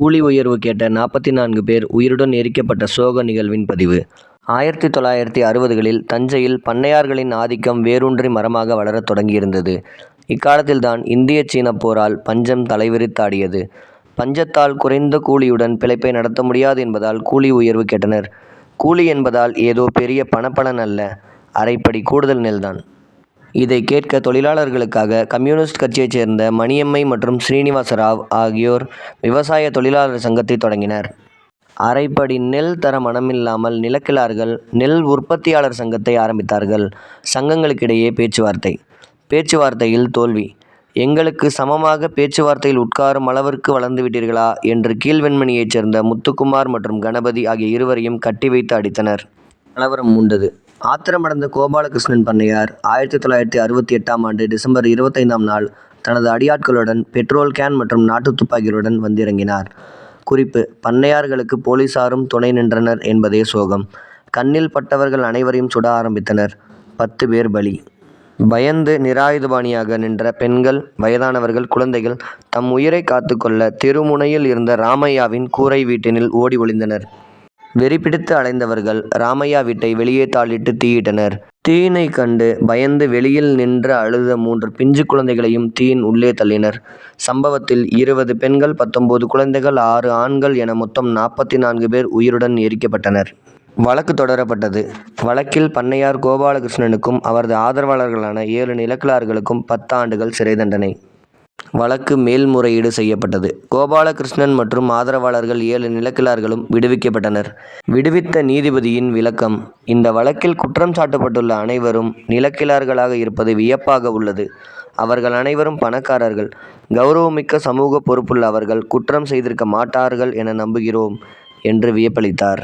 கூலி உயர்வு கேட்ட 44 பேர் உயிருடன் எரிக்கப்பட்ட சோக நிகழ்வின் பதிவு. 1960களில் தஞ்சையில் பண்ணையார்களின் ஆதிக்கம் வேரூன்றி மரமாக வளரத் தொடங்கியிருந்தது. இக்காலத்தில்தான் இந்திய சீனப் போரால் பஞ்சம் தலைவிரித்தாடியது. பஞ்சத்தால் குறைந்த கூலியுடன் பிழைப்பை நடத்த முடியாது என்பதால் கூலி உயர்வு கேட்டனர். கூலி என்பதால் ஏதோ பெரிய பணப்பலன் அல்ல, அரைப்படி கூடுதல் நெல்தான். இதை கேட்க தொழிலாளர்களுக்காக கம்யூனிஸ்ட் கட்சியைச் சேர்ந்த மணியம்மை மற்றும் ஸ்ரீனிவாச ராவ் ஆகியோர் விவசாய தொழிலாளர் சங்கத்தை தொடங்கினர். அரைப்படி நெல் தர மனமில்லாமல் நிலக்கிழார்கள் நெல் உற்பத்தியாளர் சங்கத்தை ஆரம்பித்தார்கள். சங்கங்களுக்கிடையே பேச்சுவார்த்தை. பேச்சுவார்த்தையில் தோல்வி. எங்களுக்கு சமமாக பேச்சுவார்த்தையில் உட்காரும் அளவிற்கு வளர்ந்து விட்டீர்களா என்று கீழ்வெண்மணியைச் சேர்ந்த முத்துக்குமார் மற்றும் கணபதி ஆகிய இருவரையும் கட்டி வைத்து அடித்தனர். கலவரம் மூண்டது. ஆத்திரமடைந்த கோபாலகிருஷ்ணன் பண்ணையார் 1968ஆம் ஆண்டு டிசம்பர் 25ஆம் நாள் தனது அடியாட்களுடன் பெட்ரோல் கேன் மற்றும் நாட்டுத் துப்பாக்கிகளுடன் வந்திறங்கினார். குறிப்பு: பண்ணையார்களுக்கு போலீசாரும் துணை நின்றனர் என்பதே சோகம். கண்ணில் பட்டவர்கள் அனைவரையும் சுட ஆரம்பித்தனர். 10 பேர் பலி. பயந்து நிராயுதபாணியாக நின்ற பெண்கள், வயதானவர்கள், குழந்தைகள் தம் உயிரை காத்துக்கொள்ள தெருமுனையில் இருந்த ராமையாவின் கூரை வீட்டினில் ஓடி ஒளிந்தனர். வெறிபிடித்து அலைந்தவர்கள் ராமையா வீட்டை வெளியே தாளிட்டு தீயிட்டனர். தீயினை கண்டு பயந்து வெளியில் நின்று அழுத 3 பிஞ்சு குழந்தைகளையும் தீயின் உள்ளே தள்ளினர். சம்பவத்தில் 20 பெண்கள், 19 குழந்தைகள், 6 ஆண்கள் என மொத்தம் 44 பேர் உயிருடன் எரிக்கப்பட்டனர். வழக்கு தொடரப்பட்டது. வழக்கில் பண்ணையார் கோபாலகிருஷ்ணனுக்கும் அவரது ஆதரவாளர்களான 7 நிலக்கிழார்களுக்கும் 10 ஆண்டுகள் சிறை தண்டனை. வழக்கு மேல்முறையீடு செய்யப்பட்டது. கோபாலகிருஷ்ணன் மற்றும் ஆதரவாளர்கள் 7 நிலக்கிழார்களும் விடுவிக்கப்பட்டனர். விடுவித்த நீதிபதியின் விளக்கம்: இந்த வழக்கில் குற்றம் சாட்டப்பட்டுள்ள அனைவரும் நிலக்கிழார்களாக இருப்பது வியப்பாக உள்ளது. அவர்கள் அனைவரும் பணக்காரர்கள். கௌரவமிக்க சமூக பொறுப்புள்ள அவர்கள் குற்றம் செய்திருக்க மாட்டார்கள் என நம்புகிறோம் என்று வியப்பளித்தார்.